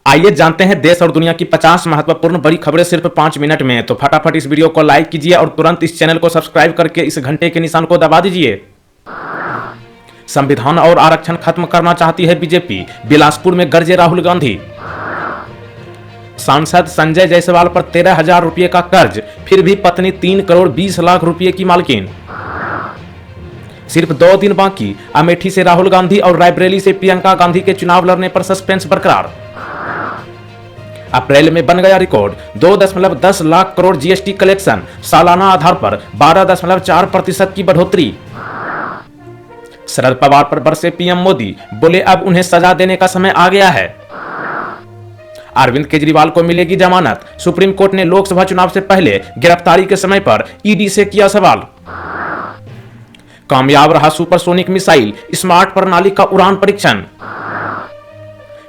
आइए जानते हैं देश और दुनिया की 50 महत्वपूर्ण बड़ी खबरें सिर्फ 5 मिनट में। तो फटाफट इस वीडियो को लाइक कीजिए और तुरंत इस चैनल को सब्सक्राइब करके इस घंटे के निशान को दबा दीजिए। संविधान और आरक्षण खत्म करना चाहती है बीजेपी, बिलासपुर में गरजे राहुल गांधी। सांसद संजय जायसवाल पर 13,000 रुपये का कर्ज, फिर भी पत्नी 3 करोड़ 20 लाख रुपये की मालकिन। सिर्फ 2 दिन बाकी, अमेठी से राहुल गांधी और रायबरेली से प्रियंका गांधी के चुनाव लड़ने पर सस्पेंस बरकरार। अप्रैल में बन गया record, 2.10 lakh crore GST collection, सालाना आधार पर 12.4% की बढ़ोतरी। शरद पवार पर बरसे पीएम मोदी, बोले अब उन्हें सजा देने का समय आ गया है। अरविंद केजरीवाल को मिलेगी जमानत, सुप्रीम कोर्ट ने लोकसभा चुनाव से पहले गिरफ्तारी के समय पर ईडी से किया सवाल। कामयाब रहा सुपरसोनिक मिसाइल, स्मार्ट प्रणाली का उड़ान परीक्षण।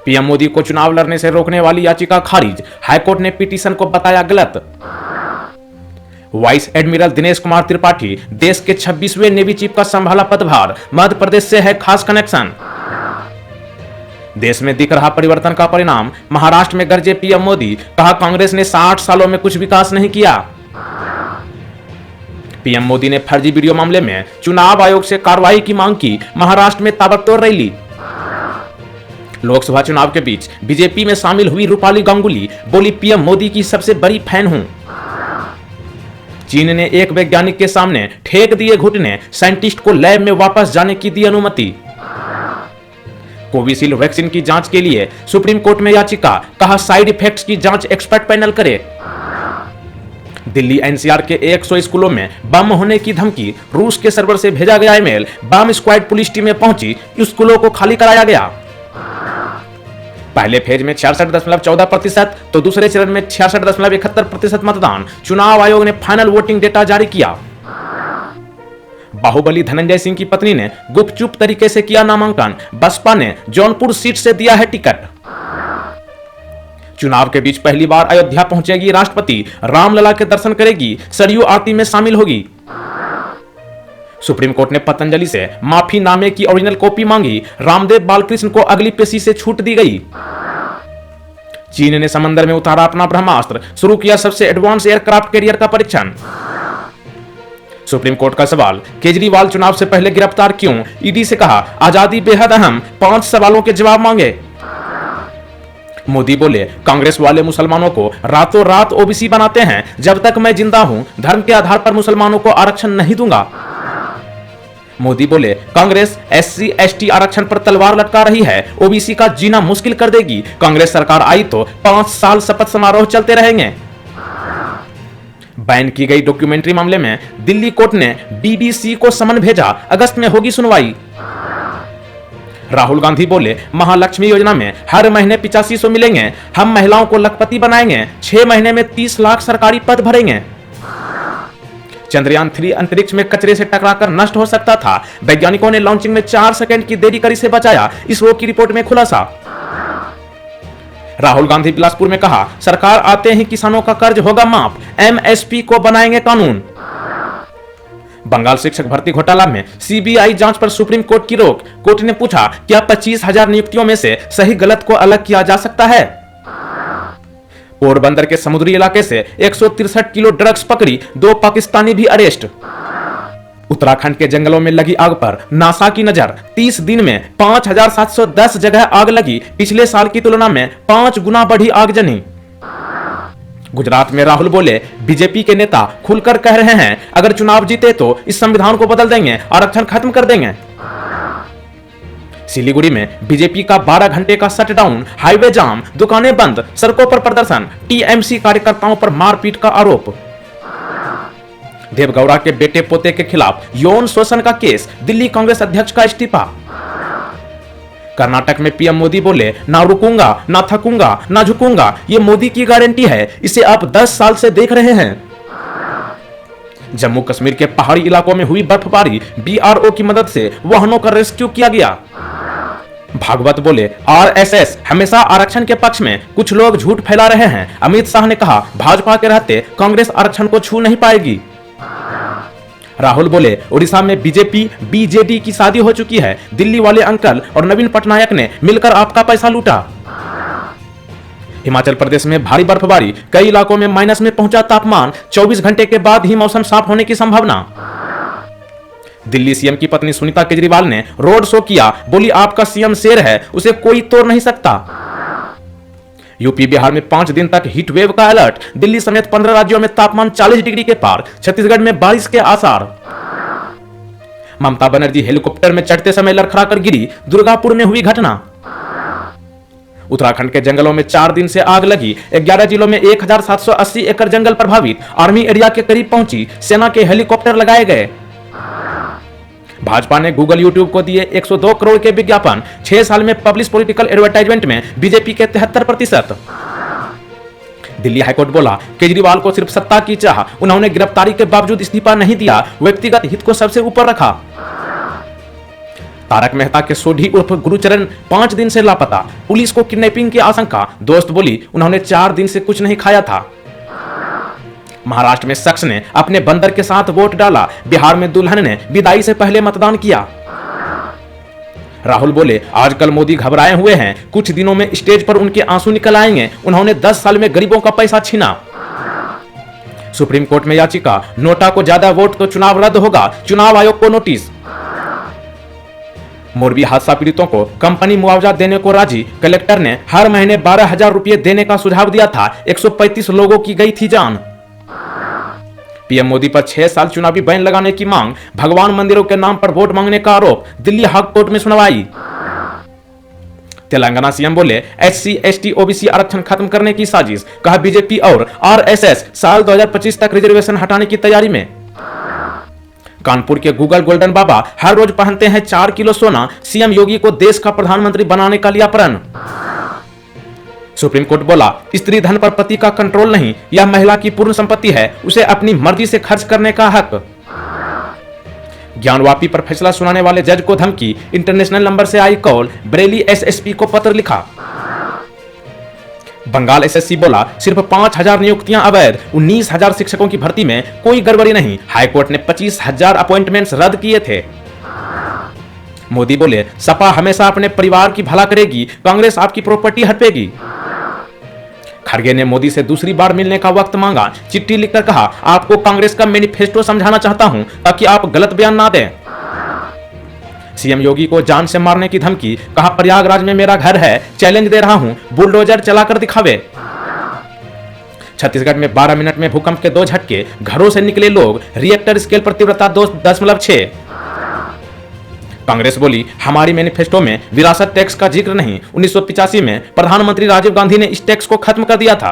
पीएम मोदी को चुनाव लड़ने से रोकने वाली याचिका खारिज, हाईकोर्ट ने पिटीशन को बताया गलत। वाइस एडमिरल दिनेश कुमार त्रिपाठी, देश के 26वें नेवी चीफ का संभाला पदभार, मध्य प्रदेश से है खास कनेक्शन। देश में दिख रहा परिवर्तन का परिणाम, महाराष्ट्र में गरजे पीएम मोदी, कहा कांग्रेस ने 60 सालों में कुछ विकास नहीं किया। पीएम मोदी ने फर्जी वीडियो मामले में चुनाव आयोग से कार्रवाई की मांग की, महाराष्ट्र में ताबड़तोड़ रैली। लोकसभा चुनाव के बीच बीजेपी में शामिल हुई रूपाली गांगुली, बोली पीएम मोदी की सबसे बड़ी फैन हूं। चीन ने एक वैज्ञानिक के सामने ठेक दिए घुटने, साइंटिस्ट को लैब में वापस जाने की दी अनुमति। कोविशील्ड वैक्सीन की जांच के लिए सुप्रीम कोर्ट में याचिका, कहा साइड इफेक्ट्स की जांच एक्सपर्ट पैनल करे। दिल्ली एनसीआर के 100 स्कूलों में बम होने की धमकी, रूस के सर्वर से भेजा गया ईमेल, बम स्क्वाड पुलिस टीमें पहुंची, स्कूलों को खाली कराया गया। पहले फेज में 66.14%, तो दूसरे चरण में 66.71% मतदान, चुनाव आयोग ने फाइनल वोटिंग डेटा जारी किया। बाहुबली धनंजय सिंह की पत्नी ने गुपचुप तरीके से किया नामांकन, बसपा ने जौनपुर सीट से दिया है टिकट। चुनाव के बीच पहली बार अयोध्या पहुंचेगी राष्ट्रपति, रामलला के दर्शन करेगी, सरयू आरती में शामिल होगी। सुप्रीम कोर्ट ने पतंजलि से माफीनामे की ओरिजिनल कॉपी मांगी, रामदेव बालकृष्ण को अगली पेशी से छूट दी गई। चीन ने समंदर में उतारा अपना ब्रह्मास्त्र, शुरू किया सबसे एडवांस एयरक्राफ्ट कैरियर का परीक्षण। सुप्रीम कोर्ट का सवाल, केजरीवाल चुनाव से पहले गिरफ्तार क्यों, ईडी से कहा आजादी बेहद अहम, 5 सवालों के जवाब मांगे। मोदी बोले कांग्रेस वाले मुसलमानों को रातों रात ओबीसी बनाते हैं, जब तक मैं जिंदा हूं धर्म के आधार पर मुसलमानों को आरक्षण नहीं दूंगा। मोदी बोले कांग्रेस एससी एसटी आरक्षण पर तलवार लटका रही है, ओबीसी का जीना मुश्किल कर देगी, कांग्रेस सरकार आई तो 5 साल शपथ समारोह चलते रहेंगे। बैन की गई डॉक्यूमेंट्री मामले में दिल्ली कोर्ट ने बीबीसी को समन भेजा, अगस्त में होगी सुनवाई। राहुल गांधी बोले महालक्ष्मी योजना में हर महीने 8500 मिलेंगे, हम महिलाओं को लखपति बनाएंगे, 6 महीने में 30 लाख सरकारी पद भरेंगे। चंद्रयान 3 अंतरिक्ष में कचरे से टकराकर नष्ट हो सकता था, वैज्ञानिकों ने लॉन्चिंग में 4 सेकंड की देरी कर इसे बचाया, इसरो की रिपोर्ट में खुलासा। राहुल गांधी बिलासपुर में कहा सरकार आते ही किसानों का कर्ज होगा माफ, एमएसपी को बनाएंगे कानून। बंगाल शिक्षक भर्ती घोटाला में सीबीआई जांच पर सुप्रीम कोर्ट की रोक, कोर्ट ने पूछा क्या 25,000 नियुक्तियों में से सही गलत को अलग किया जा सकता है। पोरबंदर के समुद्री इलाके से 163 किलो ड्रग्स पकड़ी, 2 पाकिस्तानी भी अरेस्ट। उत्तराखंड के जंगलों में लगी आग पर नासा की नजर, 30 दिन में 5,710 जगह आग लगी, पिछले साल की तुलना में 5 गुना बढ़ी आगजनी। गुजरात में राहुल बोले बीजेपी के नेता खुलकर कह रहे हैं अगर चुनाव जीते तो इस संविधान को बदल देंगे, आरक्षण खत्म कर देंगे। सिलीगुड़ी में बीजेपी का 12 घंटे का शटडाउन, हाईवे जाम, दुकानें बंद, सड़कों पर प्रदर्शन, टीएमसी कार्यकर्ताओं पर मारपीट का आरोप। देवगौड़ा के बेटे पोते के खिलाफ यौन शोषण का केस, दिल्ली कांग्रेस अध्यक्ष का इस्तीफा। कर्नाटक में पीएम मोदी बोले ना रुकूंगा, ना थकूंगा, ना झुकूंगा, ये मोदी की गारंटी है, इसे आप 10 साल से देख रहे हैं। जम्मू कश्मीर के पहाड़ी इलाकों में हुई बर्फबारी, बीआरओ की मदद से वाहनों का रेस्क्यू किया गया। भागवत बोले आरएसएस हमेशा आरक्षण के पक्ष में, कुछ लोग झूठ फैला रहे हैं। अमित शाह ने कहा भाजपा के रहते कांग्रेस आरक्षण को छू नहीं पाएगी। राहुल बोले ओडिशा में बीजेपी बीजेडी की शादी हो चुकी है, दिल्ली वाले अंकल और नवीन पटनायक ने मिलकर आपका पैसा लूटा। हिमाचल प्रदेश में भारी बर्फबारी, कई इलाकों में माइनस में पहुंचा तापमान, 24 घंटे के बाद ही मौसम साफ होने की संभावना। दिल्ली सीएम की पत्नी सुनीता केजरीवाल ने रोड शो किया, बोली आपका सीएम शेर है, उसे कोई तोड़ नहीं सकता। यूपी बिहार में 5 दिन तक हीट वेव का अलर्ट, दिल्ली समेत 15 राज्यों में तापमान 40 डिग्री के पार, छत्तीसगढ़ में बारिश के आसार। ममता बनर्जी हेलीकॉप्टर में चढ़ते समय लड़खड़ाकर गिरी, दुर्गापुर में हुई घटना। उत्तराखंड के जंगलों में 4 दिन से आग लगी, 11 जिलों में 1780 एकड़ जंगल प्रभावित, आर्मी एरिया के करीब पहुंची, सेना के हेलीकॉप्टर लगाए गए। भाजपा ने गूगल यूट्यूब को दिए 102 करोड़ के विज्ञापन, 6 साल में पब्लिश पॉलिटिकल एडवर्टाइजमेंट में बीजेपी के 73%। दिल्ली हाईकोर्ट बोला केजरीवाल को सिर्फ सत्ता की चाह, उन्होंने गिरफ्तारी के बावजूद इस्तीफा नहीं दिया, व्यक्तिगत हित को सबसे ऊपर रखा। तारक मेहता के सोढ़ी उर्फ गुरुचरण 5 दिन से लापता, पुलिस को किडनैपिंग की आशंका, दोस्त बोली उन्होंने 4 दिन से कुछ नहीं खाया था। महाराष्ट्र में शख्स ने अपने बंदर के साथ वोट डाला, बिहार में दुल्हन ने विदाई से पहले मतदान किया। राहुल बोले आजकल मोदी घबराए हुए हैं, कुछ दिनों में स्टेज पर उनके आंसू निकल आएंगे, उन्होंने 10 साल में गरीबों का पैसा छीना। सुप्रीम कोर्ट में याचिका, नोटा को ज्यादा वोट तो चुनाव रद्द होगा, चुनाव आयोग को नोटिस। मोरबी हादसा पीड़ितों को कंपनी मुआवजा देने को राजी, कलेक्टर ने हर महीने 12,000 रुपए देने का सुझाव दिया था, 135 लोगों की गई थी जान। पीएम मोदी पर 6 साल चुनावी बैन लगाने की मांग, भगवान मंदिरों के नाम पर वोट मांगने का आरोप, दिल्ली हाई कोर्ट में सुनवाई। तेलंगाना सीएम बोले एससी एसटी ओबीसी आरक्षण खत्म करने की साजिश, कहा बीजेपी और आरएसएस साल 2025 तक रिजर्वेशन हटाने की तैयारी में। कानपुर के गूगल गोल्डन बाबा हर रोज पहनते हैं 4 किलो सोना, सीएम योगी को देश का प्रधानमंत्री बनाने का लिया प्रण। सुप्रीम कोर्ट बोला स्त्री धन पर पति का कंट्रोल नहीं, यह महिला की पूर्ण संपत्ति है, उसे अपनी मर्जी से खर्च करने का हक। ज्ञानवापी पर फैसला सुनाने वाले जज को धमकी, इंटरनेशनल नंबर से आई कॉल, बरेली एसएसपी को पत्र लिखा। बंगाल एसएससी बोला सिर्फ 5,000 नियुक्तियां अवैध, 19,000 शिक्षकों की भर्ती में कोई गड़बड़ी नहीं, हाईकोर्ट ने 25,000 अपॉइंटमेंट्स रद्द किए थे। मोदी बोले सपा हमेशा अपने परिवार की भला करेगी, कांग्रेस आपकी प्रॉपर्टी हड़पेगी। खड़गे ने मोदी से दूसरी बार मिलने का वक्त मांगा, चिट्ठी लिखकर कहा आपको कांग्रेस का मैनिफेस्टो समझाना चाहता हूं ताकि आप गलत बयान ना दें। सीएम योगी को जान से मारने की धमकी, कहा प्रयागराज में मेरा घर है, चैलेंज दे रहा हूं, बुलडोजर चलाकर दिखावे। छत्तीसगढ़ में 12 मिनट में भूकंप के 2 झटके, घरों से निकले लोग, रिएक्टर स्केल पर तीव्रता 2.6। कांग्रेस बोली हमारी मैनिफेस्टो में विरासत टैक्स का जिक्र नहीं, 1985 में प्रधानमंत्री राजीव गांधी ने इस टैक्स को खत्म कर दिया था।